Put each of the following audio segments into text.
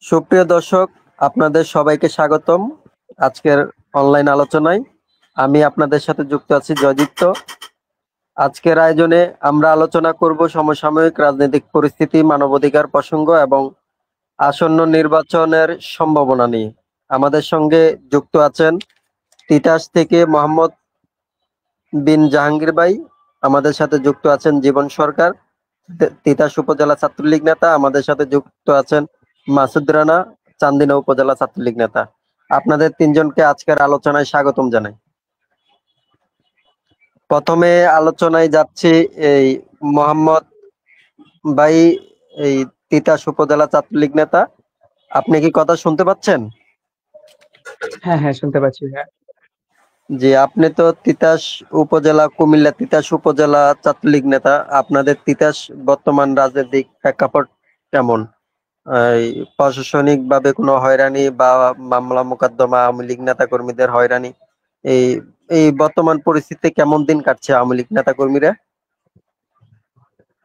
সুপ্রিয় দর্শক, আপনাদের সবাইকে স্বাগতম আজকের অনলাইন আলোচনায়। আমি আপনাদের সাথে যুক্ত আছি জয়দীপ্ত। আজকের আয়োজনে আমরা আলোচনা করব সমসাময়িক রাজনৈতিক পরিস্থিতি, মানবাধিকার প্রসঙ্গ এবং আসন্ন নির্বাচনের সম্ভাবনা নিয়ে। আমাদের সঙ্গে যুক্ত আছেন তিতাস থেকে মোহাম্মদ বিন জাহাঙ্গীর ভাই, আমাদের সাথে যুক্ত আছেন জীবন সরকার, তিতাস উপজেলা ছাত্রলীগ নেতা, আমাদের সাথে যুক্ত আছেন মাসুদ রানা, চান্দিনা উপজেলা ছাত্রলীগ নেতা। আপনাদের তিনজনকে আজকের আলোচনায় স্বাগতম জানাই। প্রথমে আলোচনায় যাচ্ছি এই মোহাম্মদ ভাই, এই তিতাস উপজেলা ছাত্রলীগ নেতা। আপনি কি কথা শুনতে পাচ্ছেন? হ্যাঁ হ্যাঁ, শুনতে পাচ্ছি ভাইয়া। জি, আপনি তো তিতাস উপজেলা, কুমিল্লা তিতাস উপজেলা ছাত্রলীগ নেতা। আপনাদের তিতাস বর্তমান রাজনৈতিক প্রেক্ষাপট কেমন? এই প্রশাসনিক ভাবে কোনো হয়রানি বা মামলা মোকদ্দমা, আওয়ামী লীগ নেতা কর্মীদের হয়রানি, এই এই বর্তমান পরিস্থিতিতে কেমন দিন কাটছে আওয়ামী লীগ নেতা কর্মীরা?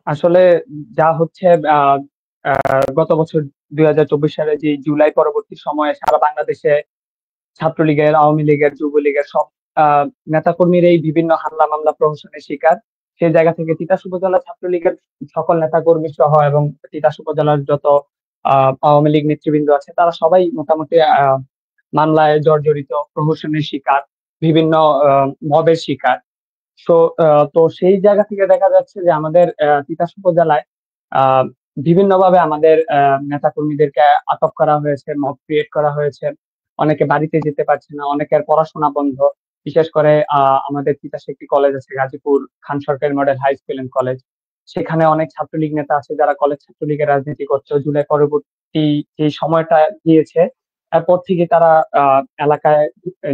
আসলে যা হচ্ছে, আহ, গত বছর 2024 সালে যে জুলাই পরবর্তী সময়ে সারা বাংলাদেশে ছাত্রলীগের, আওয়ামী লীগের, যুবলীগের সব নেতাকর্মীরাই বিভিন্ন হামলা মামলা প্রহসনের শিকার। সেই জায়গা থেকে তিতাস উপজেলা ছাত্রলীগের সকল নেতাকর্মী সহ এবং তিতাস উপজেলার যত আওয়ামী লীগ নেতৃবৃন্দ আছে তারা সবাই মোটামুটি মামলায় জর্জরিত, প্রহসনের শিকার, বিভিন্ন মবের শিকার। তো তো সেই জায়গা থেকে দেখা যাচ্ছে যে আমাদের তিতাস উপজেলায় আহ বিভিন্নভাবে আমাদের নেতাকর্মীদেরকে আটক করা হয়েছে, মব ক্রিয়েট করা হয়েছে। অনেকে বাড়িতে যেতে পারছে না, অনেকের পড়াশোনা বন্ধ। বিশেষ করে আমাদের তিতাসে একটি কলেজ আছে, গাজীপুর খান সরকারি model high school and college. সেখানে অনেক ছাত্রলীগ নেতা আছে যারা কলেজ ছাত্রলীগের রাজনীতি করছে। জুলাই পরবর্তী যে সময়টা গিয়েছে, তারপর থেকে তারা এলাকায়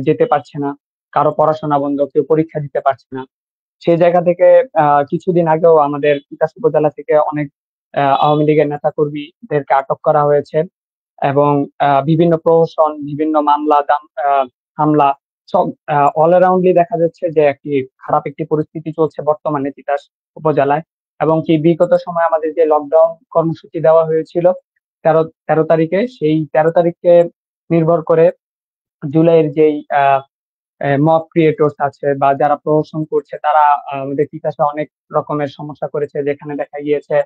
যেতে পারছে না, কারো পড়াশোনা বন্ধ, কেউ পরীক্ষা দিতে পারছে না। সেই জায়গা থেকে কিছুদিন আগেও আমাদের তিতাস উপজেলা থেকে অনেক আওয়ামী লীগের নেতা কর্মীদেরকে আটক করা হয়েছে এবং বিভিন্ন প্রহসন, বিভিন্ন মামলা হামলা, সব অল অ্যারাউন্ডলি দেখা যাচ্ছে যে খারাপ একটি পরিস্থিতি চলছে বর্তমানে তিতাস উপজেলায়। এবং কি বিগত সময় আমাদের যে লকডাউন কর্মসূচি দেওয়া হয়েছিল তেরো তেরো তারিখে, সেই 13 তারিখে নির্ভর করে জুলাইয়ের যেই মব ক্রিয়েটরস আছে বা যারা প্রহসন করছে তারা আমাদের তিতাসে অনেক রকমের সমস্যা করেছে। যেখানে দেখা গিয়েছে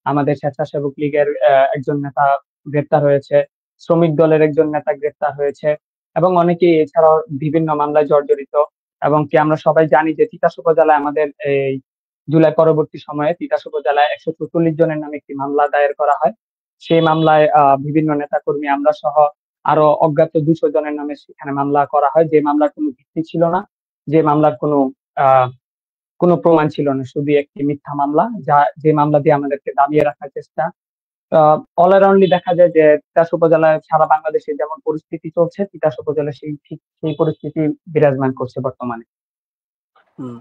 আমাদের স্বেচ্ছাসেবক লীগের একজন নেতা গ্রেপ্তার হয়েছে, শ্রমিক দলের একজন নেতা গ্রেপ্তার হয়েছে এবং অনেকেই এছাড়াও বিভিন্ন মামলায় জর্জরিত। এবং কি আমরা সবাই জানি যে তিতাস উপজেলায় আমাদের এই জুলাই পরবর্তী সময়ে তিতাস উপজেলায় 144 জনের নামে একটি মামলা দায়ের করা হয়। সেই মামলায় বিভিন্ন নেতাকর্মী, আমরা সহ আরো অজ্ঞাত 200 জনের নামে সেখানে মামলা করা হয়, যে মামলার কোনো ভিত্তি ছিল না, যে মামলার আহ কোনো প্রমাণ ছিল না, শুধু একটি মিথ্যা মামলা, যে মামলা দিয়ে আমাদেরকে দাবিয়ে রাখার চেষ্টা। অল অ্যারাউন্ডলি দেখা যায় যে তিতাস উপজেলায় সারা বাংলাদেশে যেমন পরিস্থিতি চলছে, তিতাস উপজেলায় ঠিক সেই পরিস্থিতি বিরাজমান করছে বর্তমানে। হুম।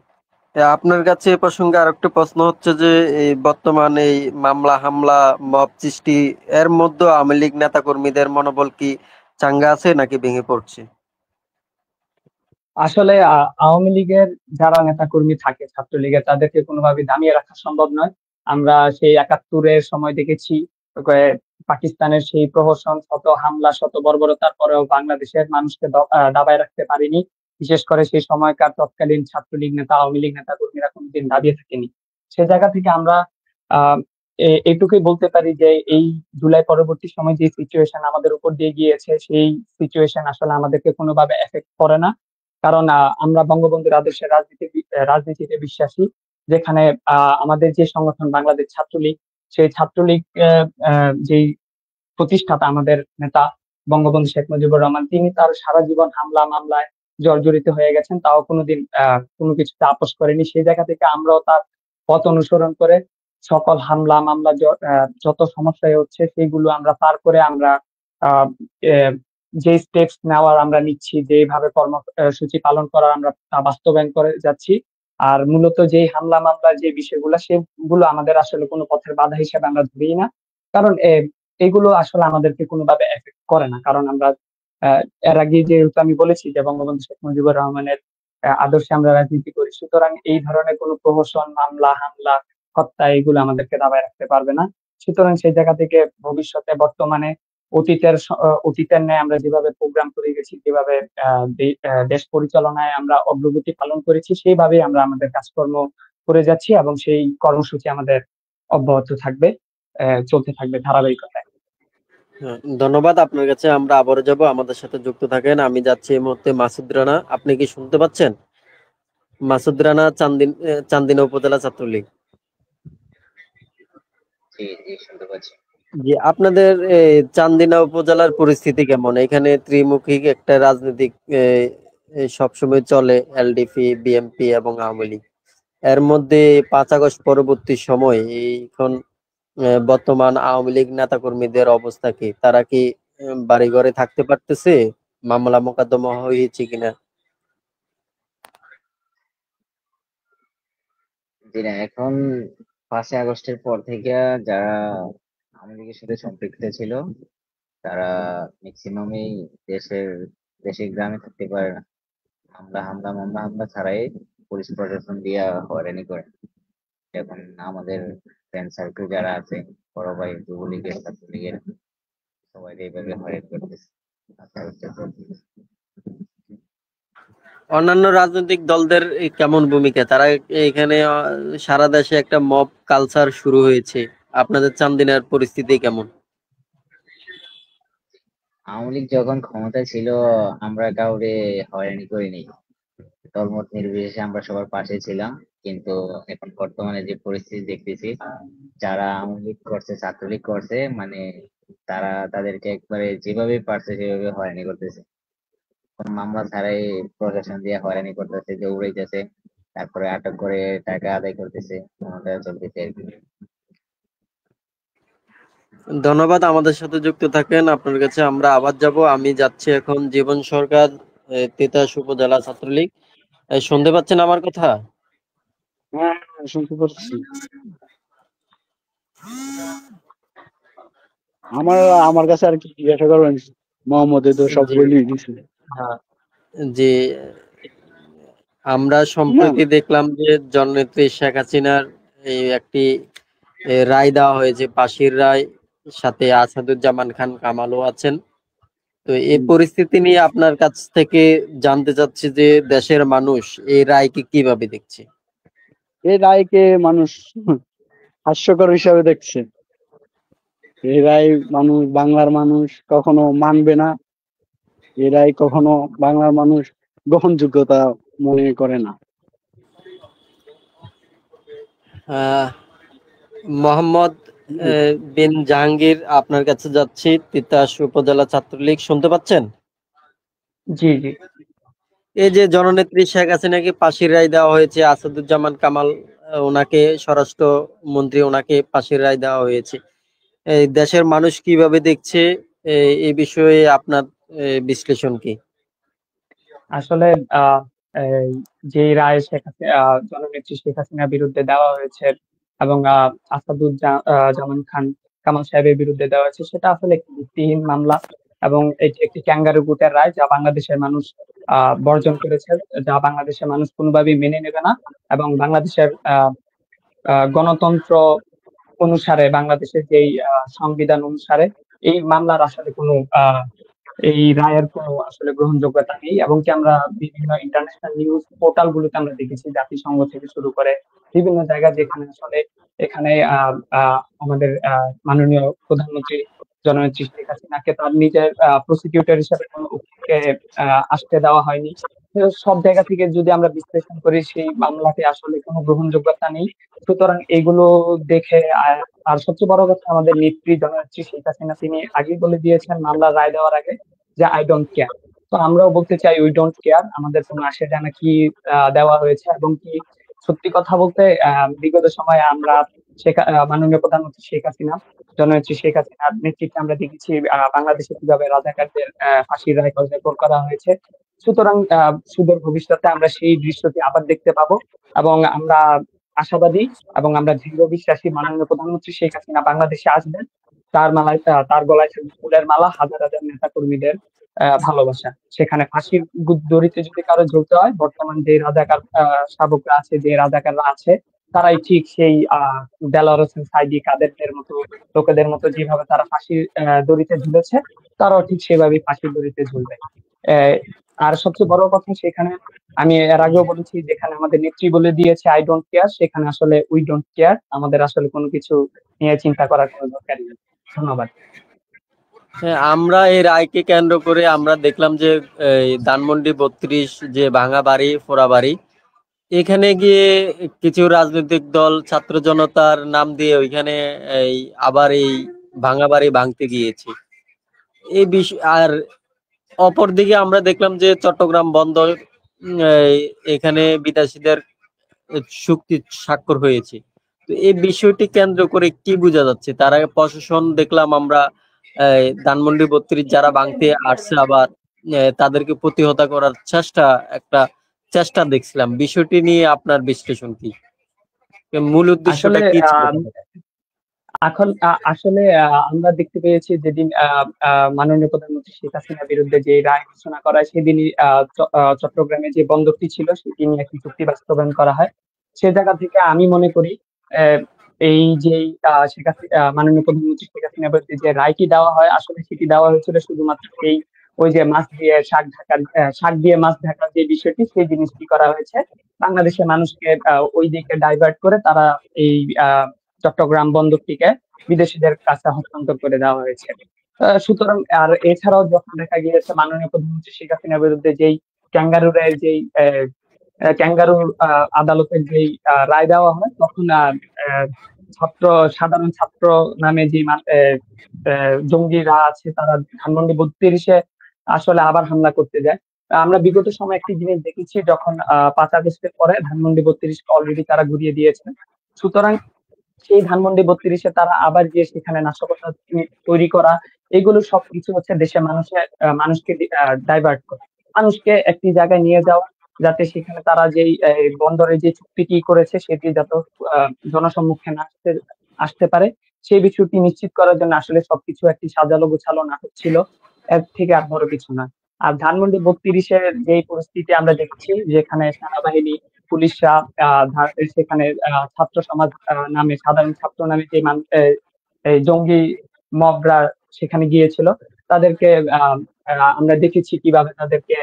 আপনার কাছে এ প্রসঙ্গে আরেকটা প্রশ্ন হচ্ছে যে এই বর্তমান এই মামলা হামলা, মব সৃষ্টি, এর মধ্যে আওয়ামী লীগ নেতা কর্মীদের মনোবল কি চাঙ্গা আছে নাকি ভেঙে পড়ছে? আসলে আওয়ামী লীগের যারা নেতাকর্মী থাকে ছাত্রলীগের, তাদেরকে কোনোভাবে দামিয়ে রাখা সম্ভব নয়। আমরা সেই 71-এর সময় দেখেছি পাকিস্তানের সেই প্রহসন, শত হামলা, শত বর্বরতার পরেও বাংলাদেশের মানুষকে দাবায় রাখতে পারেনি। বিশেষ করে সেই সময়কার তৎকালীন ছাত্রলীগ নেতা, আওয়ামী লীগ নেতা কর্মীরা কোনোদিন দাবিয়ে থাকেনি। সে জায়গা থেকে আমরা আহ এইটুকুই বলতে পারি যে এই জুলাই পরবর্তী সময় যে সিচুয়েশন আমাদের উপর দিয়ে গিয়েছে, সেই সিচুয়েশন আসলে আমাদেরকে কোনোভাবে এফেক্ট করে না। কারণ আমরা বঙ্গবন্ধুর আদর্শের রাজনীতিতে বিশ্বাসী। যেখানে আমাদের যে সংগঠন বাংলাদেশ ছাত্রলীগ, সেই ছাত্রলীগ যেই প্রতিষ্ঠাতা আমাদের নেতা বঙ্গবন্ধু শেখ মুজিবুর রহমান, তিনি তার সারা জীবন হামলা মামলায় জর্জরিত হয়ে গেছেন, তাও কোনোদিন কোনো কিছুতে আপোষ করেনি। সেই জায়গা থেকে আমরাও তার পথ অনুসরণ করে সকল হামলা মামলা যত সমস্যায় হচ্ছে সেইগুলো আমরা পার করে আমরা আহ যে স্টেপস নেওয়ার আমরা নিচ্ছি, যেভাবে কর্মসূচি পালন করার আমরা তা বাস্তবায়ন করে যাচ্ছি। আর মূলত যে হামলা মামলা যে বিষয়গুলো, সেগুলো আমাদের আসলে কোনো পথের বাধা হিসেবে আমরা ধরি না। কারণ এগুলো আসলে আমাদেরকে কোনোভাবে এফেক্ট করে না। কারণ আমরা আহ, এর আগে যেহেতু আমি বলেছি যে বঙ্গবন্ধু শেখ মুজিবুর রহমানের আদর্শে আমরা রাজনীতি করি, সুতরাং এই ধরনের কোনো প্রহসন, মামলা হামলা, হত্যা এগুলো আমাদেরকে দাবায় রাখতে পারবে না। সুতরাং সেই জায়গা থেকে ভবিষ্যতে, বর্তমানে অতীতের ন্যায় আমরা যেভাবে প্রোগ্রাম করে গেছি, যেভাবে দেশ পরিচালনায় আমরা অগ্রগতি পালন করেছি, সেইভাবেই আমরা আমাদের কাজকর্ম করে যাচ্ছি এবং সেই কর্মসূচি আমাদের অব্যাহত থাকবে, চলতে থাকবে ধারাবাহিকতায়। হ্যাঁ, ধন্যবাদ আপনার কাছে। আমরা আবারও যাব, আমাদের সাথে যুক্ত থাকেন। আমি যাচ্ছি এই মুহূর্তে মাসুদ রানা। আপনি কি শুনতে পাচ্ছেন? মাসুদ রানা, চান্দিনা উপজেলা ছাত্রলীগ। জি জি, শুনতে পাচ্ছি। জি, আপনাদের চান্দিনা উপজেলার পরিস্থিতি কেমন? এখানে ত্রিমুখী একটা রাজনৈতিক সবসময় চলে, এলডিপি, বিএমপি এবং আওয়ামী লীগ। এর মধ্যে 5 আগস্ট পরবর্তী সময় এখন বর্তমান আওয়ামী লীগ নেতাকর্মীদের অবস্থা কি? তারা কি বাড়ি ঘরে থাকতে পারতেছে? মামলা মোকদ্দমা হয়েছে কিনা? জি না, এখন 5ই আগস্টের পর থেকে যারা আওয়ামী লীগের সাথে সম্পৃক্ত ছিল তারা ম্যাক্সিমামই দেশের দেশে গ্রামে থাকতে পারে না। মামলা ছাড়াই পুলিশ প্রশাসন দিয়া হয়রানি করে। এখন আমাদের ফ্রেন্ড সার্কেল যারা আছে, বড় ভাই যুবলীগের, ছাত্রলীগের, সবাই এইভাবে হয়রানি করতেছে। আচ্ছা, আচ্ছা, আচ্ছা। অন্যান্য রাজনৈতিক দলদের কেমন ভূমিকা? তারা এখানে সারা দেশে একটা মব কালচার শুরু হয়েছে। আপনাদের চান্দিনার পরিস্থিতি কেমন? আওয়ামী লীগ যখন ক্ষমতায় ছিল আমরা কাউরে হয়রানি করিনি, দলমত নির্বিশেষে আমরা সবার পাশে ছিলাম। কিন্তু এখন বর্তমানে যে পরিস্থিতি দেখতেছি, যারা আওয়ামী লীগ করছে, ছাত্রলীগ করছে, মানে তারা তাদেরকে একবারে যেভাবে পারছে সেভাবে হয়রানি করতেছে। কোনো মামলা ছাড়াই প্রশাসন দিয়ে হয়রানি করতেছে, দৌড়াইতেছে, তারপরে আটক করে টাকা আদায় করতেছে, কোনটা চলতেছে আর কি। ধন্যবাদ, আমাদের সাথে যুক্ত থাকেন। আপনার কাছে আমরা আবার যাব। আমি যাচ্ছি এখন জীবন সরকার, তিতাস উপজেলা ছাত্রলীগ। শুনতে পাচ্ছেন আমার কথা? হ্যাঁ, শুনতে পাচ্ছি। আমার আমার কাছে আর কি জিজ্ঞাসা করবেন? মোহাম্মদ তো সব জি, বলেই দিছে। হ্যাঁ, জি। আমরা না, সম্প্রতি দেখলাম যে জননেত্রী শেখ হাসিনার এই একটি রায় দেওয়া হয়েছে, ফাঁসির রায়। সাথে আসাদুজ্জামান খান কামালও আছেন। তো এই পরিস্থিতি নিয়ে আপনার কাছ থেকে জানতে চাচ্ছি যে দেশের মানুষ এই রায়কে কিভাবে দেখছে? এই রায়কে মানুষ হাস্যকর হিসাবে দেখছে। এই রায় বাংলার মানুষ কখনো মানবে না। এই রায় কখনো বাংলার মানুষ গ্রহণযোগ্যতা মনে করে না। আহ মোহাম্মদ বিন জাহাঙ্গীর, আপনার কাছে যাচ্ছি, তিতাস উপজেলা ছাত্রলীগ। শুনতে পাচ্ছেন? জি জি। এই যে জননেত্রী শেখ হাসিনাকে ফাঁসির রায় দেওয়া হয়েছে, আসাদুজ্জামান কামাল ওনাকে স্বরাষ্ট্র মন্ত্রী, ওনাকে ফাঁসির রায় দেওয়া হয়েছে। এই দেশের মানুষ কিভাবে দেখছে? এই বিষয়ে আপনার বিশ্লেষণ কি? আসলে আহ এই যে রায় জননেত্রী শেখ হাসিনার বিরুদ্ধে দেওয়া হয়েছে এবং জামান খান কামাল সাহেবের বিরুদ্ধে দেওয়া হয়েছে, সেটা আসলে একটি ভিত্তিহীন মামলা এবং এটি একটি ক্যাঙ্গারু কোর্টের রায়, যা বাংলাদেশের মানুষ বর্জন করেছে, যা বাংলাদেশের মানুষ কোনোভাবেই মেনে নেবে না। এবং বাংলাদেশের গণতন্ত্র অনুসারে, বাংলাদেশের যেই সংবিধান অনুসারে এই মামলার আসলে কোনো এই রায়ের কোনো আসলে গ্রহণযোগ্যতা নেই। এবং কি আমরা বিভিন্ন ইন্টারন্যাশনাল নিউজ পোর্টাল গুলোতে আমরা দেখেছি, জাতিসংঘ থেকে শুরু করে বিভিন্ন জায়গায়, যেখানে আসলে এখানে আমাদের মাননীয় প্রধানমন্ত্রী জননেত্রী শেখ হাসিনাকে তার নিজের প্রসিকিউটর হিসেবে কোনো উকিলকে আসতে দেওয়া হয়নি। তো সব জায়গা থেকে যদি আমরা বিশ্লেষণ করি, সেই মামলাতে আসলে কোনো গ্রহণযোগ্যতা নেই। সুতরাং এগুলো দেখে আর সবচেয়ে বড় কথা, আমাদের নেত্রী জননেত্রী শেখ হাসিনা তিনি আগেই বলে দিয়েছেন মামলার রায় দেওয়ার আগে যে আই ডোন্ট কেয়ার। তো আমরাও বলতে চাই উই ডোন্ট কেয়ার, আমাদের কোনো আসে যায় না কি দেওয়া হয়েছে। এবং কি সত্যি কথা বলতে বিগত সময়ে আমরা মাননীয় প্রধানমন্ত্রী শেখ হাসিনা, জননেত্রী শেখ হাসিনার নেতৃত্বে আমরা দেখেছি বাংলাদেশে কিভাবে রাজাকারদের ফাঁসির রায় কার্যকর করা হয়েছে। সুতরাং সুদূর ভবিষ্যতে আমরা সেই দৃশ্যটি আবার দেখতে পাবো এবং আমরা আশাবাদী এবং আমরা দৃঢ় বিশ্বাসী মাননীয় প্রধানমন্ত্রী শেখ হাসিনা বাংলাদেশে আসবেন। তার গলায় থাকবে ফুলের মালা, হাজার হাজার নেতা কর্মীদের ভালোবাসা। সেখানে ফাঁসির দড়িতে যদি কারো ঝুলতে হয়, বর্তমান যে রাজাকার শাবকরা আছে, যে রাজাকাররা আছে, তারাই ঠিক সেই দেলোয়ার হোসেন সাঈদী, কাদেরদের মতো লোকেদের মতো যেভাবে তারা ফাঁসির দড়িতে ঝুলেছে, তারাও ঠিক সেভাবেই ফাঁসির দড়িতে ঝুলবে। আহ, আর সবচেয়ে বড় কথা, সেখানে আমি এর আগেও বলেছি, যেখানে আমাদের নেত্রী বলে দিয়েছে আই ডোন্ট কেয়ার, সেখানে আসলে উই ডোন্ট কেয়ার, আমাদের আসলে কোনো কিছু নিয়ে চিন্তা করার কোনো দরকারই নেই। ধন্যবাদ। হ্যাঁ, আমরা এই রায়কে কেন্দ্র করে আমরা দেখলাম যে এই ধানমন্ডি 32 যে ভাঙা বাড়ি পোড়া বাড়ি, এখানে গিয়ে কিছু রাজনৈতিক দল ছাত্র জনতার নাম দিয়ে ওইখানে এই আবার এই ভাঙা বাড়ি ভাঙতে গিয়েছে। এই বিষয় আর অপরদিকে আমরা দেখলাম যে চট্টগ্রাম বন্দর এখানে বিদেশিদের চুক্তি স্বাক্ষর হয়েছে। তো এই বিষয়টি কেন্দ্র করে কি বোঝা যাচ্ছে? তার আগে প্রশাসন দেখলাম আমরা ধানমন্ডি 32 যারা ভাঙতে আসছে আবার তাদেরকে প্রতিহত করার একটা চেষ্টা দেখছিলাম। বিষয়টি নিয়ে আপনার বিশ্লেষণ কি? মূল উদ্দেশ্যটা আসলে কি ছিল? আসলে আমরা দেখতে পেয়েছি যেদিন মাননীয় প্রধানমন্ত্রী শেখ হাসিনার বিরুদ্ধে যে রায় ঘোষণা করা হয়, সেদিনই চট্টগ্রামে যে বন্দরটি ছিল সেটি নিয়ে একটি চুক্তি বাস্তবায়ন করা হয়। সে জায়গা থেকে আমি মনে করি আহ, এই যে মাননীয় প্রধানমন্ত্রী শেখ হাসিনার বিরুদ্ধে যে রায়টি দেওয়া হয়, আসলে সেটি দেওয়া হয়েছিল শুধুমাত্র এই ওই যে মাছ দিয়ে শাক ঢাকার, শাক দিয়ে মাছ ঢাকার যে বিষয়টি, সেই জিনিসটি করা হয়েছে বাংলাদেশের মানুষকে ওই দিকে ডাইভার্ট করে তারা এই চট্টগ্রাম বন্দরটিকে বিদেশিদের কাছে হস্তান্তর করে দেওয়া হয়েছে। সুতরাং আর এছাড়াও যখন দেখা গিয়েছে মাননীয় প্রধানমন্ত্রী শেখ হাসিনার বিরুদ্ধে যেই ক্যাঙ্গারুরের যেই ক্যাঙ্গারুর আদালতের যেই রায় দেওয়া হয়, তখন আহ, ছাত্র সাধারণ ছাত্র নামে যে জঙ্গিরা আছে, তারা ধানমন্ডি 32-এ আসলে আবার হামলা করতে যায়। আমরা বিগত সময় একটি জিনিস দেখেছি, যখন 5 আগস্টের পরে ধানমন্ডি 32-কে অলরেডি তারা ঘুরিয়ে দিয়েছে। সুতরাং সেই ধানমন্ডি 32-এ তারা আবার গিয়ে সেখানে নাশকতা তৈরি করা, এগুলো সবকিছু হচ্ছে দেশের মানুষকে ডাইভার্ট করা, মানুষকে একটি জায়গায় নিয়ে যাওয়া, যাতে সেখানে তারা যেই বন্দরে যে চুক্তিটি করেছে সেটি যাতে জনসম্মুখে না আসতে পারে, সেই বিষয়টি নিশ্চিত করার জন্য আসলে সবকিছু একটি সাজালো গোছালো নাটক ছিল, এর থেকে আর বড় কিছু না। আর ধানমন্ডি 32-এর যে পরিস্থিতি আমরা দেখছি, যেখানে সেনাবাহিনী, পুলিশরা সেখানে ছাত্র সমাজ নামে, সাধারণ ছাত্র নামে যে এই জঙ্গি মবরা সেখানে গিয়েছিল, তাদেরকে আহ, আমরা দেখেছি কিভাবে তাদেরকে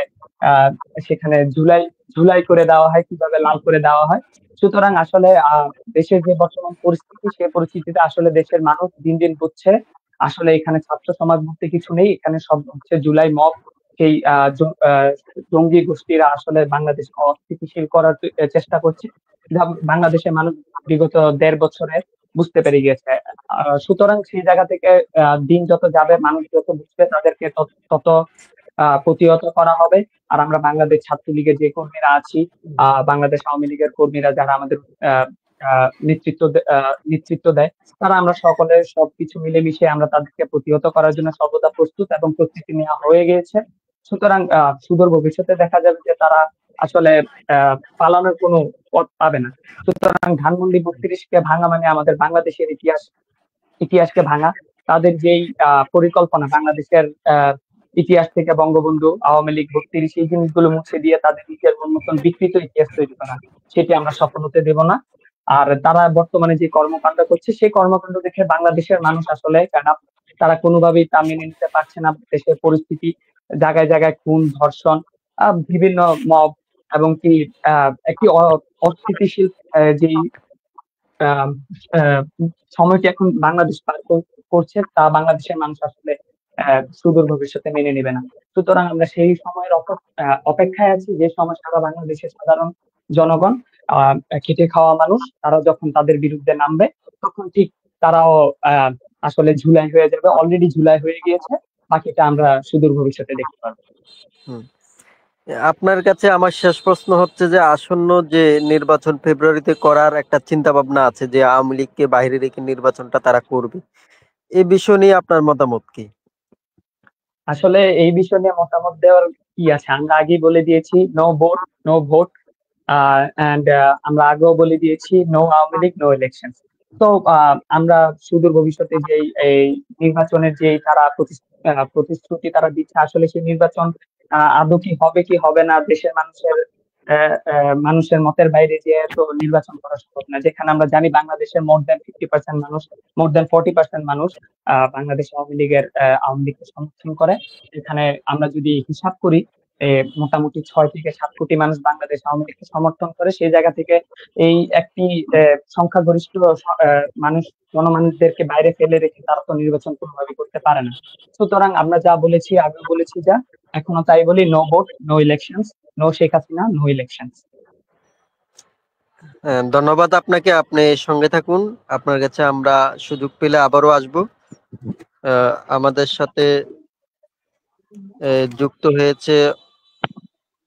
আহ, সেখানে ঝুলাই ঝুলাই করে দেওয়া হয়, কিভাবে লাল করে দেওয়া হয়। সুতরাং আসলে দেশের যে বর্তমান পরিস্থিতি, সেই পরিস্থিতিতে আসলে দেশের মানুষ দিন দিন বুঝছে আসলে এখানে ছাত্র সমাজ বলতে কিছু নেই, এখানে সব হচ্ছে জুলাই মব। সেই জঙ্গি গোষ্ঠীরা আসলে বাংলাদেশকে অস্থিতিশীল করার চেষ্টা করছে, যা বাংলাদেশের মানুষ বিগত 1.5 বছরে বুঝতে পেরে গিয়েছে। সুতরাং সেই জায়গা থেকে দিন যত যাবে, মানুষ যত বুঝবে, তাদেরকে তত প্রতিহত করা হবে। আর আমরা বাংলাদেশ ছাত্রলীগের যে কর্মীরা আছি, বাংলাদেশ আওয়ামী লীগের কর্মীরা যারা আমাদের আহ, আহ, নেতৃত্ব দেয়, তারা আমরা সকলে সবকিছু মিলেমিশে আমরা তাদেরকে প্রতিহত করার জন্য সর্বদা প্রস্তুত এবং প্রস্তুতি নেওয়া হয়ে গিয়েছে। সুতরাং সুদূর ভবিষ্যতে দেখা যাবে যে তারা আসলে পালানোর কোনো পথ পাবে না। সুতরাং ধানমন্ডি 32-কে ভাঙা মানে আমাদের বাংলাদেশের ইতিহাসকে ভাঙা। তাদের যেই পরিকল্পনা বাংলাদেশের ইতিহাস থেকে বঙ্গবন্ধু, আওয়ামী লীগ, 32, এই জিনিসগুলো মুছে দিয়ে তাদের নিজের মতন বিকৃত ইতিহাস তৈরি করা, সেটি আমরা সফল হতে দেব না। আর তারা বর্তমানে যে কর্মকাণ্ড করছে, সেই কর্মকাণ্ড দেখে বাংলাদেশের মানুষ আসলে তারা কোনোভাবেই তা মেনে নিতে পারছে না। দেশের পরিস্থিতি, জায়গায় জায়গায় খুন, ধর্ষণ, বিভিন্ন মব, এবং কি একটি অস্থিতিশীল যেই আহ, আহ, সময়টি এখন বাংলাদেশ করছে, তা বাংলাদেশের মানুষ আসলে সুদূর ভবিষ্যতে মেনে নেবে না। সুতরাং আমরা সেই সময়ের অপেক্ষায় আছি, যে সময় সারা বাংলাদেশের সাধারণ জনগণ, আহ খেটে খাওয়া মানুষ, তারা যখন তাদের বিরুদ্ধে নামবে, তখন ঠিক তারাও আসলে ঝুলাই হয়ে যাবে, অলরেডি ঝুলাই হয়ে গিয়েছে। বাকিটা আমরা সুদূর ভবিষ্যতে দেখতে পারবো। হুম। আপনার কাছে আমার শেষ প্রশ্ন হচ্ছে যে আসন্ন যে নির্বাচন ফেব্রুয়ারিতে করার একটা চিন্তা ভাবনা আছে, যে আওয়ামী লীগকে বাইরে রেখে নির্বাচনটা তারা করবে, এই বিষয় নিয়ে আপনার মতামত কি? আসলে এই বিষয় নিয়ে মতামত দেওয়ার কি আছে, আমরা আগেই বলে দিয়েছি no vote, no vote. And আমরা আগেও বলে দিয়েছি no Awami League, no election. তো আমরা সুদূর ভবিষ্যতে যে এই নির্বাচনের যে তারা প্রতিশ্রুতি তারা দিচ্ছে, আসলে সেই নির্বাচন আদৌ কি হবে কি হবে না, দেশের মানুষের মানুষের মতের বাইরে যে তো নির্বাচন করা সম্ভব না, যেখানে আমরা জানি বাংলাদেশের মোর দ্যান 50% মানুষ, মোর দ্যান 40% মানুষ বাংলাদেশ আওয়ামী লীগকে সমর্থন করে। এখানে আমরা যদি হিসাব করি, মোটামুটি 6 থেকে 7 কোটি মানুষ বাংলাদেশ আওয়ামী লীগকে সমর্থন করে। সেই জায়গা থেকে এই একটি সংখ্যাগরিষ্ঠ মানুষ, জনমানুষদেরকে বাইরে ফেলে রেখে তারা তো নির্বাচন কোনোভাবে করতে পারে না। সুতরাং আমরা যা বলেছি, আগে বলেছি যা, এখনো তাই বলি, no vote, no elections, no Sheikh Hasina, no elections. ধন্যবাদ আপনাকে, আপনি সঙ্গে থাকুন। আপনার কাছে আমরা সুযোগ পেলে আবারও আসবো। আমাদের সাথে যুক্ত হয়েছে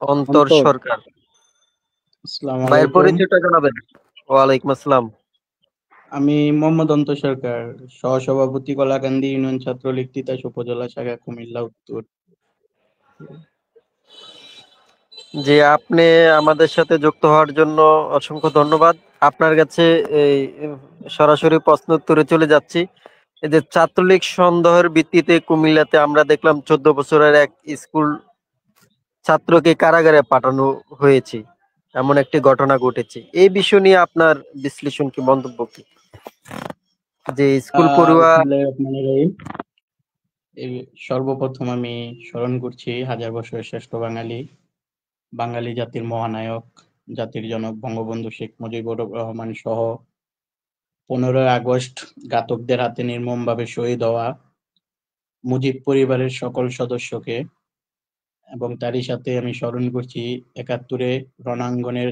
অন্তর অন্তর, সরকার। আসসালামু ভাইয়ের আলাইকুম। পরিচয়টা জানাবেন। ওয়ালাইকুম আসসালাম। আমি মোহাম্মদ অন্তর সরকার, সহসভাপতি কলাকান্দি ইউনিয়ন ছাত্রলীগ তিতাস উপজেলা শাখা, কুমিল্লা উত্তর। যে আপনি আমাদের সাথে যুক্ত হওয়ার জন্য অসংখ্য ধন্যবাদ। আপনার কাছে এই সরাসরি প্রশ্ন উত্তরে চলে যাচ্ছি। এই যে ছাত্রলীগ সন্দেহের ভিত্তিতে কুমিল্লাতে আমরা দেখলাম 14 বছরের এক স্কুল ছাত্রকে কারাগারে পাঠানো হয়েছে, এমন একটি ঘটনা ঘটেছে। এই বিষয় নিয়ে আপনার বিশ্লেষণ কি, মন্তব্য কি? যে স্কুল পড়ুয়া বিসমিল্লাহির রহমানির রহিম। সর্বপ্রথম আমি স্মরণ করছি হাজার বছরের শ্রেষ্ঠ বাঙালি জাতির মহানায়ক, জাতির জনক বঙ্গবন্ধু শেখ মুজিবুর রহমান সহ 15ই আগস্ট ঘাতকদের হাতে নির্মমভাবে শহীদ হওয়া মুজিব পরিবারের সকল সদস্যকে, এবং তারই সাথে আমি স্মরণ করছি 71-এ রণাঙ্গনের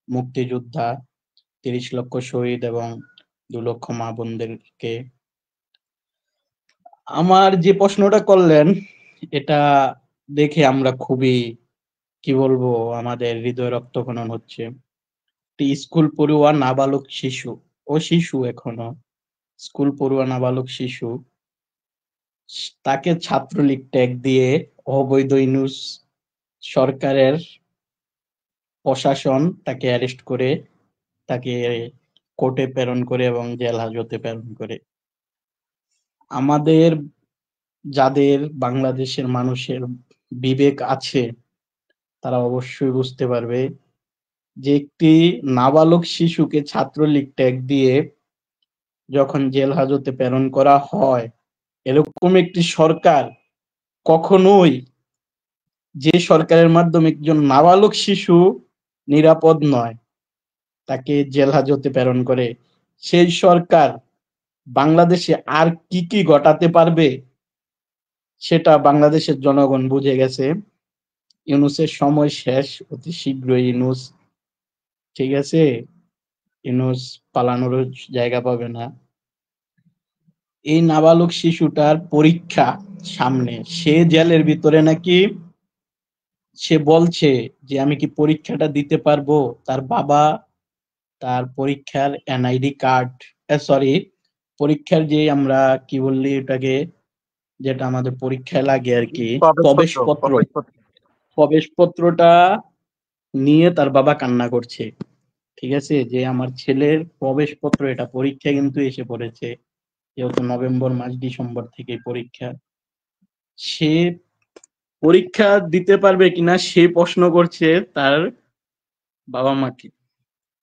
মুক্তিযোদ্ধা 30 লক্ষ শহীদ এবং 2 লক্ষ মা বোনদেরকে। আমার যে প্রশ্নটা করলেন, এটা দেখে আমরা খুবই, কি বলবো, আমাদের হৃদয় রক্তক্ষরণ হচ্ছে। একটি স্কুল পড়ুয়া নাবালক শিশু, এখনো স্কুল পড়ুয়া নাবালক শিশু, তাকে ছাত্রলীগ ট্যাগ দিয়ে অবৈধ ইউনূস সরকারের প্রশাসন তাকে অ্যারেস্ট করে, তাকে কোর্টে প্রেরণ করে এবং জেল হাজতে প্রেরণ করে। আমাদের, যাদের বাংলাদেশের মানুষের বিবেক আছে, তারা অবশ্যই বুঝতে পারবে যে একটি নাবালক শিশুকে ছাত্রলীগ ট্যাগ দিয়ে যখন জেল হাজতে প্রেরণ করা হয়, এরকম একটি সরকার কখনোই, যে সরকারের মাধ্যমে একজন নাবালক শিশু নিরাপদ নয়, তাকে জেল হাজতে প্রেরণ করে, সেই সরকার বাংলাদেশে আর কি কি ঘটাতে পারবে সেটা বাংলাদেশের জনগণ বুঝে গেছে। ইউনূসের সময় শেষ, অতি শীঘ্রই ইউনূস, ঠিক আছে, ইউনূস পালানোর জায়গা পাবে না। এই নাবালক শিশুটার পরীক্ষা সামনে, সে জেলের ভিতরে নাকি সে বলছে যে আমি কি পরীক্ষাটা দিতে পারবো, তার বাবা তার পরীক্ষার এনআইডি কার্ড, সরি, পরীক্ষার যে আমরা কি বললি ওটাকে, যেটা আমাদের পরীক্ষায় লাগে আর কি, প্রবেশপত্র, প্রবেশপত্রটা নিয়ে তার বাবা কান্না করছে। ঠিক আছে, যে আমার ছেলের প্রবেশপত্র, এটা পরীক্ষা কিন্তু এসে পড়েছে, যেহেতু নভেম্বর মাস, ডিসেম্বর থেকে পরীক্ষা, সে পরীক্ষা দিতে পারবে কিনা সে প্রশ্ন করছে তার বাবা মাকে।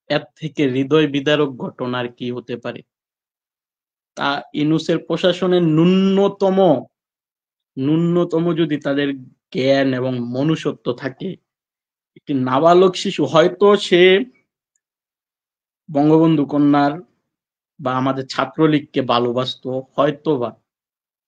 এর থেকে হৃদয় বিদারক ঘটনা আর কি হতে পারে? তা ইউনূসের প্রশাসনের ন্যূনতম যদি তাদের জ্ঞান এবং মনুষ্যত্ব থাকে, একটি নাবালক শিশু, হয়তো সে বঙ্গবন্ধু কন্যার বা আমাদের ছাত্রলীগকে ভালোবাসতো, হয়তো বা,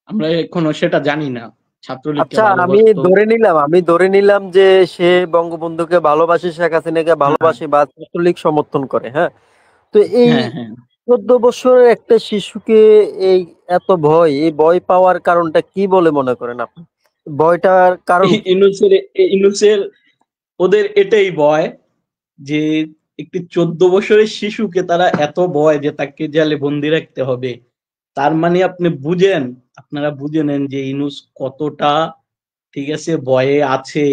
আমরা এখনো সেটা জানি না, ছাত্রলীগকে আচ্ছা, আমি ভালোবাসতো। ধরে নিলাম যে সে বঙ্গবন্ধুকে ভালোবাসে, শেখ হাসিনাকে হ্যাঁ, ভালোবাসে বা ছাত্রলীগ সমর্থন করে। হ্যাঁ, তো এই হ্যাঁ, হ্যাঁ। 14 বছরের একটা শিশুকে এই এত ভয়, এই ভয় পাওয়ার কারণটা কি বলে মনে করেন আপনি? ভয়টার কারণ কি? ইউনূসের ওদের এটাই ভয় যে একটি 14 বছরের শিশুকে তারা এত ভয় যে তাকে জেলে বন্দি রাখতে হবে। তার মানে আপনি বুঝেন, আপনারা বুঝে নেন যে ইউনূস কতটা, ঠিক আছে, ভয়ে আছে।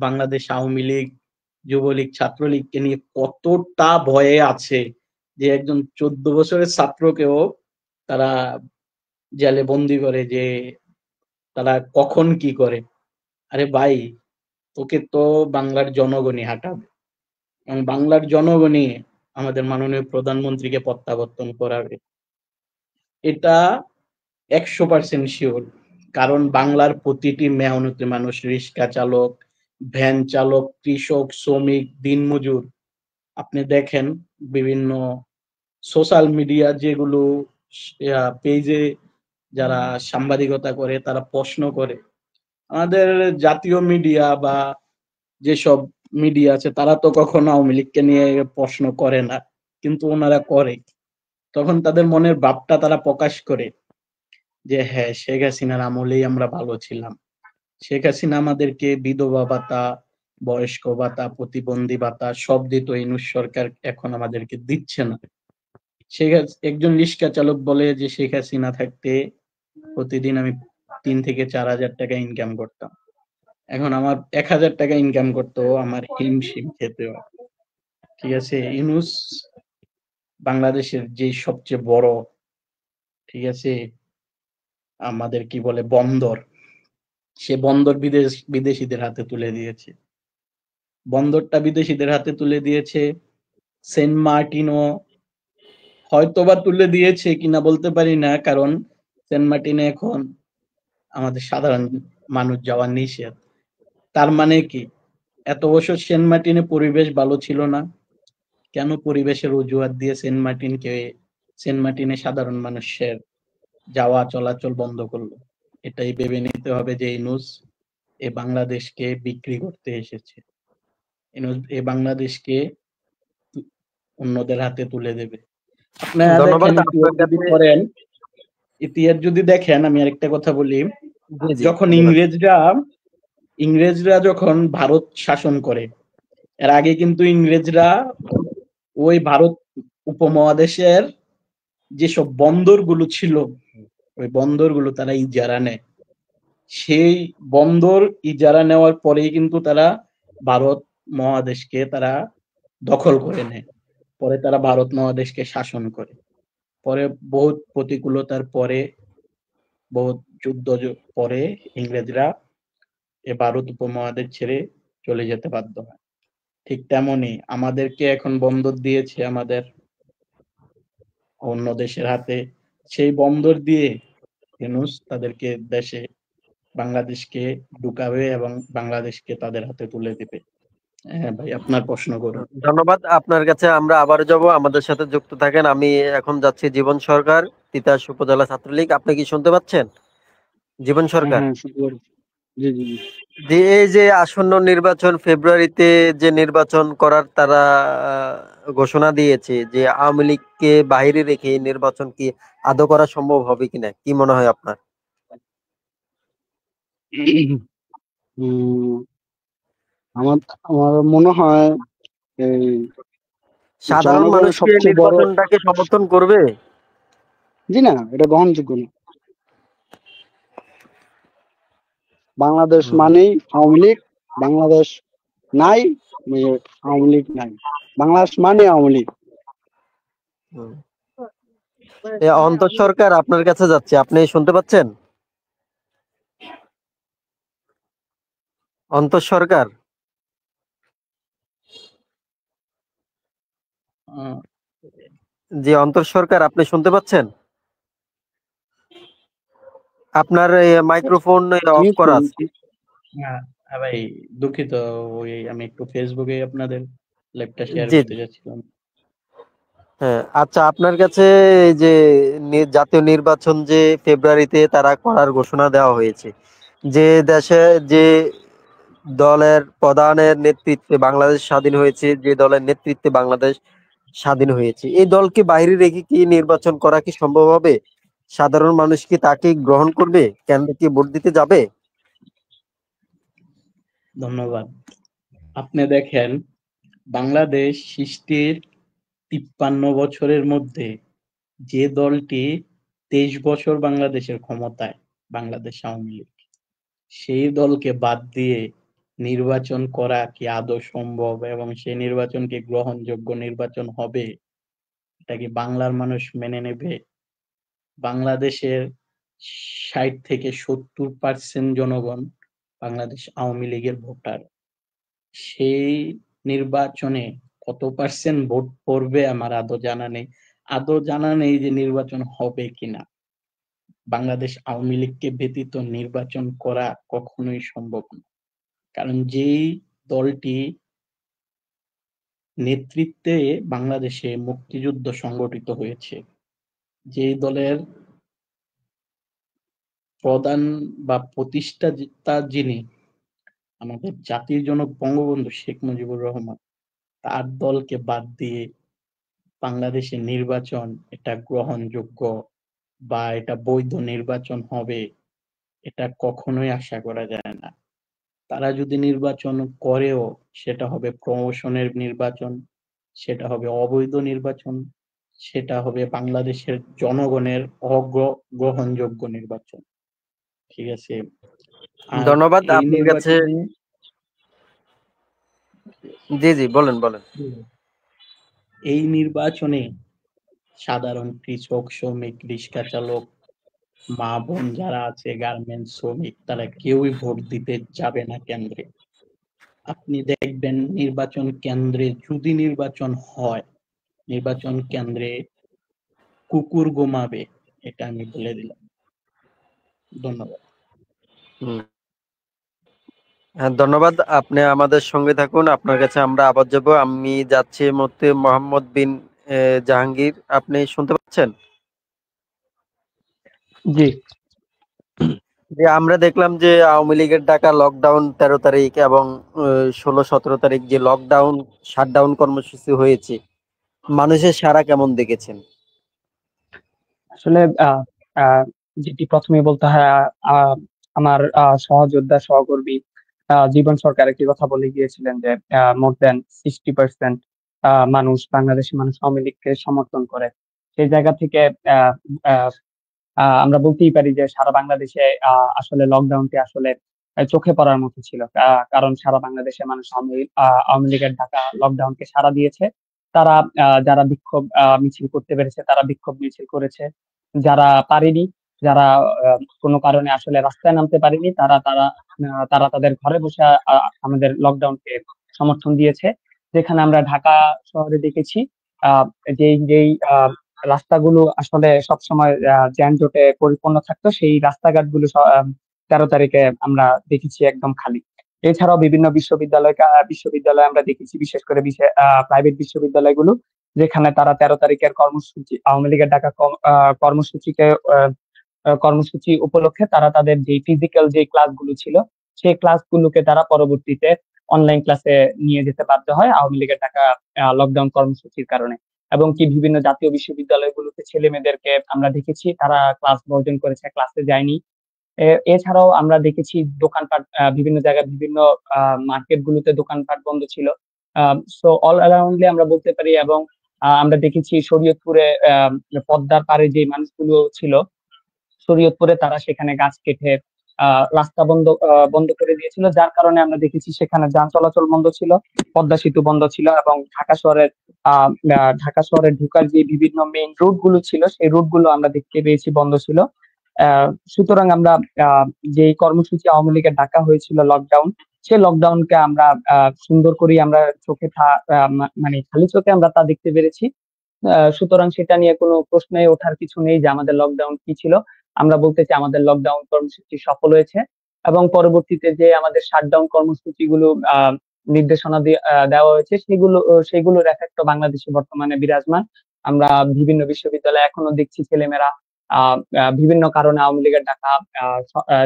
বাংলাদেশ আওয়ামী লীগ, যুবলীগ, ছাত্রলীগকে নিয়ে কতটা ভয়ে আছে যে একজন 14 বছরের ছাত্রকেও তারা জেলে বন্দি করে, যে তারা কখন কি করে। আরে ভাই, তোকে তো বাংলার জনগণই হাঁটাবে, এবং বাংলার জনগণই আমাদের মাননীয় প্রধানমন্ত্রীকে প্রত্যাবর্তন করাবে, এটা 100% শিওর। কারণ বাংলার প্রতিটি মেহনতি মানুষ, রিক্সা চালক, ভ্যান চালক, কৃষক, শ্রমিক, দিনমজুর, আপনি দেখেন বিভিন্ন সোশ্যাল মিডিয়া যেগুলো পেজে যারা সাংবাদিকতা করে, তারা প্রশ্ন করে, আমাদের জাতীয় মিডিয়া বা যেসব মিডিয়া আছে তারা তো কখনো আওয়ামী লীগকে নিয়ে প্রশ্ন করে না, কিন্তু ওনারা করে। তখন তাদের মনের ভাবটা তারা প্রকাশ করে যে হ্যাঁ, শেখ হাসিনার আমলেই আমরা ভালো ছিলাম। শেখ হাসিনা আমাদেরকে বিধবা ভাতা, বয়স্ক ভাতা, প্রতিবন্ধী ভাতা সব দিত, ইউনূস সরকার এখন আমাদেরকে দিচ্ছে না। একজন রিক্সা চালক বলে যে শেখ হাসিনা থাকতে প্রতিদিন আমি 3 থেকে 4 হাজার টাকা ইনকাম করতাম, এখন আমার 1 হাজার টাকা ইনকাম করতেও আমার হিমশিম খেতে হয়। ঠিক আছে, ইউনূস বাংলাদেশের যে সবচেয়ে বড়, ঠিক আছে, আমাদের কি বলে বন্দর, সে বন্দর বিদেশিদের হাতে তুলে দিয়েছে। বন্দরটা বিদেশিদের হাতে তুলে দিয়েছে। সেন্ট মার্টিনও হয়তোবা তুলে দিয়েছে কিনা বলতে পারি না, কারণ সেন্ট মার্টিনে এখন আমাদের সাধারণ মানুষ যাওয়া নিষেধ। তার মানে কি, এত বছর সেন্ট মার্টিনে পরিবেশ ভালো ছিল না, কেন পরিবেশের অজুহাত দিয়ে সেন্ট মার্টিনে সাধারণ মানুষের যাওয়া চলাচল বন্ধ করলো? এটাই ভেবে নিতে হবে যে ইউনূস এ বাংলাদেশকে বিক্রি করতে এসেছে। ইউনূস এ বাংলাদেশকে অন্যদের হাতে তুলে দেবে। আপনারা ধন্যবাদ দেখেন, আপনার কাছে। ইতিহাস যদি দেখেন, আমি আরেকটা কথা বলি, জি জি, যখন বলেন। ইংরেজরা যখন ভারত শাসন করে, এর আগে কিন্তু ইংরেজরা ওই ভারত উপমহাদেশের যেসব বন্দরগুলো ছিল, ওই বন্দরগুলো তারা ইজারা নেয়। সেই বন্দর ইজারা নেওয়ার পরেই কিন্তু তারা ভারত মহাদেশকে তারা দখল করে নেয়। পরে তারা ভারত মহাদেশকে শাসন করে। পরে বহুত প্রতিকূলতার পরে, বহুত যুদ্ধ পরে ইংরেজরা এ ভারত উপমহাদেশ ছেড়ে চলে যেতে বাধ্য হয়। ঠিক তেমনি আমাদেরকে এখন বন্দর দিয়েছে আমাদের অন্য দেশের হাতে। সেই বন্দর দিয়ে ইউনূস তাদেরকে দেশে, বাংলাদেশকে ঢুকাবে এবং বাংলাদেশকে তাদের হাতে তুলে দিবে। হ্যাঁ ভাই, আপনার প্রশ্ন করুন। ধন্যবাদ আপনার কাছে। আমরা আবারও যাব, আমাদের সাথে যুক্ত থাকেন। আমি এখন যাচ্ছি জীবন সরকার, তিতাস উপজেলা ছাত্রলীগ। আপনি কি শুনতে পাচ্ছেন? জীবন হ্যাঁ সরকার, হ্যাঁ, শুনতে পাচ্ছি। জি জি জি। যে এই যে আসন্ন নির্বাচন, ফেব্রুয়ারিতে যে নির্বাচন করার তারা ঘোষণা দিয়েছে, যে আওয়ামী লীগকে বাইরে রেখে এই নির্বাচন কি আদৌ করা সম্ভব হবে কিনা, কি মনে হয় আপনার? উম, আমার আমার মনে হয় এই সাধারণ মানুষ জনগণের কি এই সবচেয়ে বড়, নির্বাচনটাকে সমর্থন করবে? জি না, এটা গ্রহণযোগ্য না। বাংলাদেশ হুম, মানেই আওয়ামী লীগ, বাংলাদেশ নাই আওয়ামী লীগ নাই, বাংলাদেশ মানে আওয়ামী লীগ। হুম। অন্তর সরকার, আপনার কাছে যাচ্ছে, আপনি শুনতে পাচ্ছেন? অন্তর সরকার, আহ, জি অন্তর সরকার, আপনি শুনতে পাচ্ছেন? আপনার মাইক্রোফোন অফ মিউট করা করুন। আছে। হ্যাঁ, হ্যাঁ ভাই, দুঃখিত। ওই আমি একটু ফেসবুকে আপনাদের লাইভটা শেয়ার জি করতে জি। যাচ্ছিলাম। হ্যাঁ, আচ্ছা, আপনার কাছে এই যে জাতীয় নির্বাচন যে ফেব্রুয়ারিতে তারা করার ঘোষণা দেওয়া হয়েছে, যে দেশে যে দলের প্রধানের নেতৃত্বে বাংলাদেশ স্বাধীন হয়েছে, যে দলের নেতৃত্বে বাংলাদেশ স্বাধীন হয়েছে, এই দলকে বাইরে রেখে কি নির্বাচন করা কি সম্ভব হবে? সাধারণ মানুষ কি তাকে গ্রহণ করবে? কেন্দ্রে কি ভোট দিতে যাবে? ধন্যবাদ। আপনি দেখেন, বাংলাদেশ সৃষ্টির 53 বছরের মধ্যে যে দলটি 23 বছর বাংলাদেশের ক্ষমতায়, বাংলাদেশ আওয়ামী লীগ, সেই দলকে বাদ দিয়ে নির্বাচন করা কি আদৌ সম্ভব এবং সেই নির্বাচন কি গ্রহণযোগ্য নির্বাচন হবে? এটা কি বাংলার মানুষ মেনে নেবে? বাংলাদেশের 60 থেকে 70% জনগণ বাংলাদেশ আওয়ামী লীগের ভোটার। সেই নির্বাচনে কত পার্সেন্ট ভোট পড়বে আমার আদৌ জানা নেই। আদৌ জানা নেই যে নির্বাচন হবে কিনা। বাংলাদেশ আওয়ামী লীগকে ব্যতীত নির্বাচন করা কখনোই সম্ভব না। কারণ যেই দলটি নেতৃত্বে বাংলাদেশে মুক্তিযুদ্ধ সংগঠিত হয়েছে, যেই দলের প্রধান বা প্রতিষ্ঠাতা যিনি আমাদের জাতির জনক বঙ্গবন্ধু শেখ মুজিবুর রহমান, তার দলকে বাদ দিয়ে বাংলাদেশে নির্বাচন এটা গ্রহণযোগ্য বা এটা বৈধ নির্বাচন হবে, এটা কখনোই আশা করা যায় না। তারা যদি নির্বাচন করেও সেটা হবে প্রহসনের নির্বাচন, সেটা হবে অবৈধ নির্বাচন, সেটা হবে বাংলাদেশের জনগণের অগ্রহণযোগ্য নির্বাচন। ঠিক আছে। আর ধন্যবাদ এই আপনার কাছে। নির্বাচনে জি জি, বলেন বলেন। এই নির্বাচনে সাধারণ কৃষক, শ্রমিক, রিক্সা চালক, মা বোন যারা আছে, গার্মেন্টস শ্রমিক, তারা কেউই ভোট দিতে যাবে না কেন্দ্রে। আপনি দেখবেন নির্বাচন কেন্দ্রে যদি নির্বাচন হয়, নির্বাচন কেন্দ্রে কুকুর ঘুমাবে, এটা আমি বলে দিলাম। ধন্যবাদ। হুম, হ্যাঁ ধন্যবাদ। আপনি আমাদের সঙ্গে থাকুন, আপনার কাছে আমরা আবার যাব। আমি যাচ্ছি মুফতি মোহাম্মদ বিন জাহাঙ্গীর। আপনি শুনতে পাচ্ছেন? জি। যে আমরা দেখলাম যে আওয়ামী লীগের ডাকা লকডাউন 13 তারিখ এবং 16-17 তারিখ যে লকডাউন শাটডাউন কর্মসূচি হয়েছে, মানুষের সাড়া কেমন দেখেছেন? আসলে যেটি প্রথমে বলতে হয়, আমার সহযোদ্ধা সহকর্মী জীবন সরকার একটি কথা বলে গিয়েছিলেন যে মোর দেন 60% বাংলাদেশের মানুষ আওয়ামী লীগকে সমর্থন করে। সেই জায়গা থেকে আহ, আহ, আমরা বলতেই পারি যে সারা বাংলাদেশে আসলে লকডাউনটি আসলে চোখে পড়ার মতো ছিল। কারণ সারা বাংলাদেশের মানুষ আওয়ামী লীগের ঢাকা লকডাউনকে সাড়া দিয়েছে। তারা যারা বিক্ষোভ মিছিল করতে পেরেছে তারা বিক্ষোভ মিছিল করেছে। যারা পারেনি, যারা কোনো কারণে আসলে রাস্তায় নামতে পারেনি, তারা তাদের ঘরে বসে আমাদের লকডাউনকে সমর্থন দিয়েছে। যেখানে আমরা ঢাকা শহরে দেখেছি আহ যেই যেই রাস্তাগুলো আসলে সবসময় যানজটে পরিপূর্ণ থাকতো, সেই রাস্তাঘাটগুলো 13 তারিখে আমরা দেখেছি একদম খালি। এছাড়াও বিভিন্ন বিশ্ববিদ্যালয় আমরা দেখেছি, বিশেষ করে প্রাইভেট বিশ্ববিদ্যালয়গুলো, যেখানে তারা 13 তারিখের কর্মসূচি, আওয়ামী লীগের ডাকা কর্মসূচিকে আহ, কর্মসূচি উপলক্ষে তারা তাদের যে ফিজিক্যাল যে ক্লাসগুলো ছিল, সেই ক্লাসগুলোকে তারা পরবর্তীতে অনলাইন ক্লাসে নিয়ে যেতে বাধ্য হয় আওয়ামী লীগের ডাকা লকডাউন কর্মসূচির কারণে। এবং কি বিভিন্ন জাতীয় বিশ্ববিদ্যালয়গুলোতে ছেলে মেয়েদেরকে আমরা দেখেছি তারা ক্লাস বর্জন করেছে, ক্লাসে যায়নি। এছাড়াও আমরা দেখেছি দোকানপাট বিভিন্ন জায়গায়, বিভিন্ন মার্কেট গুলোতে দোকানপাট বন্ধ ছিল। সো অল অ্যারাউন্ডলি আমরা বলতে পারি। এবং আমরা দেখেছি শরীয়তপুরে পদ্মার পাড়ে যে মানুষগুলো ছিল, শরীয়তপুরে তারা সেখানে গাছ কেটে রাস্তা বন্ধ করে দিয়েছিল, যার কারণে আমরা দেখেছি সেখানে যান চলাচল বন্ধ ছিল, পদ্মা সেতু বন্ধ ছিল, এবং ঢাকা শহরের ঢোকার যে বিভিন্ন মেইন রুট গুলো ছিল সেই রুট গুলো আমরা দেখতে পেয়েছি বন্ধ ছিল। সুতরাং আমরা যে কর্মসূচি আওয়ামী লীগের ডাকা হয়েছিল লকডাউন, সেই লকডাউনকে আমরা সুন্দর করে আমরা মানে খালি চোখে আমরা তা দেখতে পেরেছি। সুতরাং সেটা নিয়ে কোনো প্রশ্নে ওঠার কিছু নেই যে আমাদের লকডাউন কি ছিল। আমরা বলতে চাই আমাদের লকডাউন কর্মসূচি সফল হয়েছে। এবং পরবর্তীতে যে আমাদের শাটডাউন কর্মসূচি গুলো নির্দেশনা দেওয়া হয়েছে, সেগুলোর এফেক্ট বাংলাদেশে বর্তমানে বিরাজমান। আমরা বিভিন্ন বিশ্ববিদ্যালয়ে এখনো দেখছি ছেলেমেয়েরা বিভিন্ন কারণে আওয়ামী লীগের ডাকা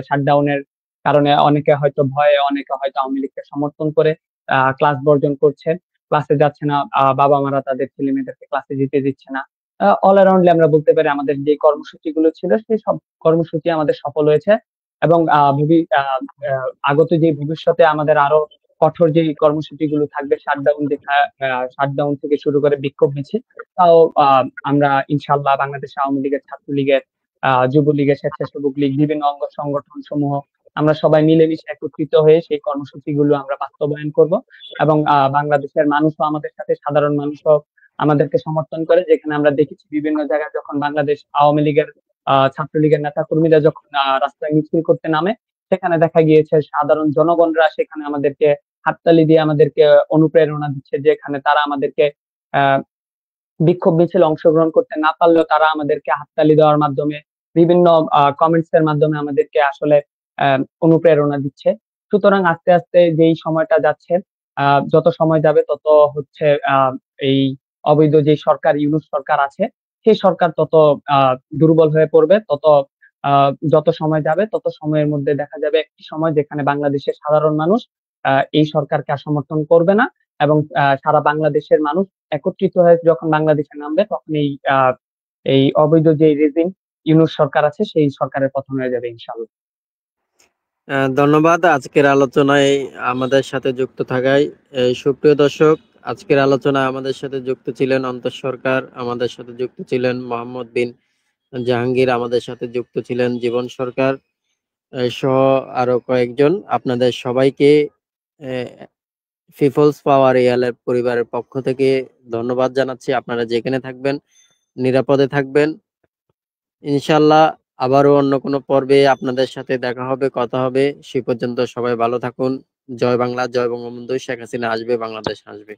শাটডাউনের কারণে অনেকে হয়তো ভয়ে, অনেকে হয়তো আওয়ামী লীগকে সমর্থন করে ক্লাস বর্জন করছে, ক্লাসে যাচ্ছে না, বাবা মারা তাদের ছেলে মেয়েদেরকে ক্লাসে যেতে দিচ্ছে না। অল অ্যারাউন্ডলি আমরা বলতে পারি আমাদের যে কর্মসূচি গুলো ছিল সেই সব কর্মসূচি আমাদের সফল হয়েছে। এবং আগত যে ভবিষ্যতে আমাদের আরো কঠোর যে কর্মসূচি গুলো থাকবে, শাটডাউন থেকে শুরু করে বিক্ষোভ মিছিল, তাও আমরা ইনশাল্লাহ বাংলাদেশ আওয়ামী লীগের, ছাত্রলীগের, যুবলীগের, স্বেচ্ছাসেবক লীগ, বিভিন্ন অঙ্গ সংগঠন সমূহ আমরা সবাই মিলেমিশে একত্রিত হয়ে সেই কর্মসূচি গুলো আমরা বাস্তবায়ন করব। এবং বাংলাদেশের মানুষও আমাদের সাথে, সাধারণ মানুষও আমাদেরকে সমর্থন করে। যেখানে আমরা দেখেছি বিভিন্ন জায়গায় যখন বাংলাদেশ আওয়ামী লীগের ছাত্রলীগের নেতা কর্মীরা যখন রাস্তায় মিছিল করতে নামে, সেখানে দেখা গিয়েছে সাধারণ জনগণরা সেখানে আমাদেরকে হাততালি দিয়ে আমাদেরকে অনুপ্রেরণা দিচ্ছে, যেখানে তারা আমাদেরকে আহ বিক্ষোভ মিছিলে অংশগ্রহণ করতে না পারলেও তারা আমাদেরকে হাততালি দেওয়ার মাধ্যমে, বিভিন্ন কমেন্টস এর মাধ্যমে আমাদেরকে আসলে অনুপ্রেরণা দিচ্ছে। সুতরাং আস্তে আস্তে যেই সময়টা যাচ্ছে, যত সময় যাবে তত হচ্ছে এই অবৈধ যে সরকার, ইউনূস সরকার আছে, সেই সরকার তত দুর্বল হয়ে পড়বে। তত যত সময় যাবে তত সময়ের মধ্যে দেখা যাবে একটি সময় যেখানে বাংলাদেশের সাধারণ মানুষ এই সরকারকে আর সমর্থন করবে না, এবং সারা বাংলাদেশের মানুষ একত্রিত হয়ে যখন বাংলাদেশে নামবে, তখন এই অবৈধ যে রেজিম, ইউনূস সরকার আছে, সেই সরকারের পতন হয়ে যাবে ইনশাআল্লাহ। ধন্যবাদ আজকের আলোচনায় আমাদের সাথে যুক্ত থাকায়। সুপ্রিয় দর্শক, আজকের আলোচনায় আমাদের সাথে যুক্ত ছিলেন অন্তর সরকার, আমাদের সাথে যুক্ত ছিলেন মোহাম্মদ বিন জাহাঙ্গীর, আমাদের সাথে যুক্ত ছিলেন জীবন সরকার সহ আরো কয়েকজন। আপনাদের সবাইকে পিপলস পাওয়ার এর পরিবারের পক্ষ থেকে ধন্যবাদ জানাচ্ছি। আপনারা যেখানে থাকবেন নিরাপদে থাকবেন। ইনশাল্লাহ আবারও অন্য কোনো পর্বে আপনাদের সাথে দেখা হবে, কথা হবে। সে পর্যন্ত সবাই ভালো থাকুন। জয় বাংলা, জয় বঙ্গবন্ধু। শেখ হাসিনা আসবে, বাংলাদেশ আসবে।